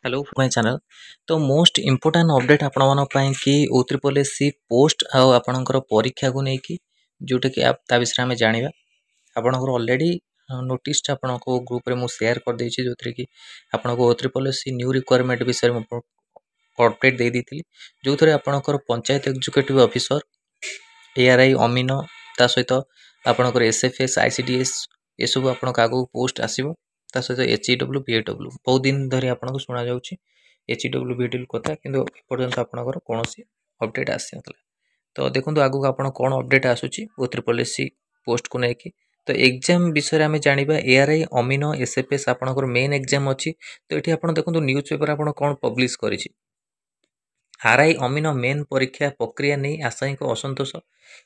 Hello my channel. तो most important update आपण मन पई कि O3SC पोस्ट आ आपणकर परीक्षा को लेकिन जोटा कि आप ता विषय में जानिबा आपणकर ऑलरेडी नोटिस आपण को ग्रुप रे मु शेयर कर देछि जो कि आपण को O3SC न्यू रिक्वायरमेंट विषय में अपडेट दे दी जो थरे आपणकर panchayat executive officer ARI amino ता सहित आपणकर SFS ICDS ये सब आपण का आगो पोस्ट आसीबो ता सहित HEW BAW बहुत दिन धरी आपन को सुना जाउची HEW BAW कथा किंतु पर्यंत आपनकर कोनोसी अपडेट आसी नतला। तो देखंतु आगो आपन कोन अपडेट आसुची O3SC पोस्ट को नै कि तो एग्जाम विषय रे हमें जानिबा ARI अमीनो SFS आपनकर मेन एग्जाम अछि। तो एठी आपन देखंतु न्यूज़ पेपर आपन कोन पब्लिश करिछि आरआई अमीनो मेन परीक्षा प्रक्रिया नहीं आशायी असंतोष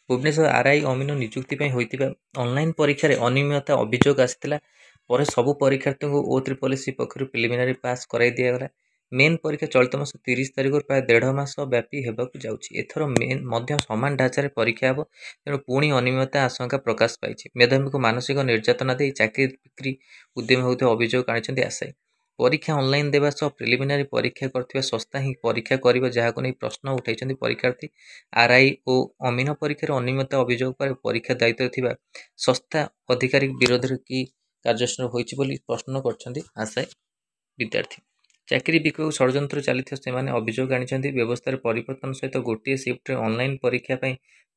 भुवनेश्वर आरआई अमीनो निजुक्ति होता ऑनलाइन परीक्षा रे अनियमितता अभियोग आसाला सबु परीक्षार्थी को O3SC पक्षर प्रिलिमिनारी पास कराई दिगला। मेन परीक्षा चलित मास 30 तारिख प्राय 1.5 मास व्यापी होगाक जाउछि। एथर मेन मध्य समान ढांचार परीक्षा हेबो तेणु पुणी अनियमितता आशंका प्रकाश पाई मेधावी को मानसिक निर्यातना दे चाकरी बिक्री उद्यम होता अभियोग आनी आशायी परीक्षा ऑनलाइन देवा सह प्रिलिमिनारी परीक्षा करथिबा संस्था ही परीक्षा करिबा जहाको नै प्रश्न उठाइछन्ति परीक्षार्थी आरआई ओ अमीनो परीक्षा अनियमितता अभियोग पर परीक्षा दायित्व थिबा संस्था अधिकारी विरोध की कार्यानुष्ठान होइछि बोली प्रश्न करछन्ति आशायी विद्यार्थी चाकरी बिक्री षड्यंत्र चली से अभियोग आनी व्यवस्था परिवर्तन सहित गोटे शिफ्ट ऑनलाइन परीक्षा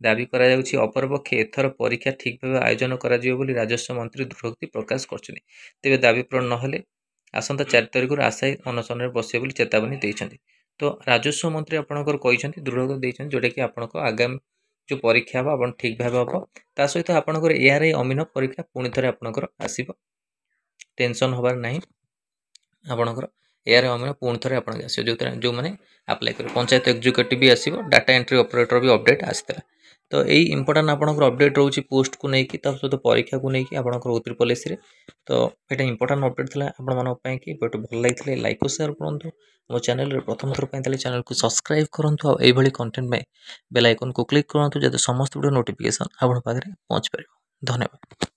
दाबी करा जाउछि। अपरपक्षे एथर परीक्षा ठीक भाव आयोजन करा जिवो बोली राजस्व मंत्री दृढ़ोक्ति प्रकाश करछन्ति। तेबे दाबी पूरण नहेले आसंता 4 तारिख आशायी अनशन में बसिए बोली चेतावनी देइछन्ति। तो राजस्व मंत्री आपनकर कहिछन्ति दृढ़ोक्ति देइछन्ति जोटा कि आपनको आगामी जो परीक्षा हम आप ठीक भाव हम ता सहित आपनकर ARI अमीनो परीक्षा पुणी थे आपनकर आसीबो टेंशन हबार नहीं आपनकर ARI अमीनो पुणी थे आपन आसीबो जो माने अप्लाई कर पंचायत एग्जीक्यूटिव भी आसीबो डाटा एंट्री ऑपरेटर भी अपडेट आसीतला। तो यही इंपोर्टाट आपनकर अपडेट रोची पोस्ट को लेकिन तब सहित परीक्षा को लेकिन आपनकर O3SC रे तो ये इंपोर्टाट अपडेट था आपण मन पई कि वीडियो भल लागितले लाइक और शेयर करंतु मो चैनल रे प्रथम थर पई चैनल को सब्सक्राइब करंतु आ एई भली कंटेंट में बेल आइकन को क्लिक करंतु जते समस्त वीडियो नोटिफिकेशन आपण पाखरे पहुंच परिबो। धन्यवाद।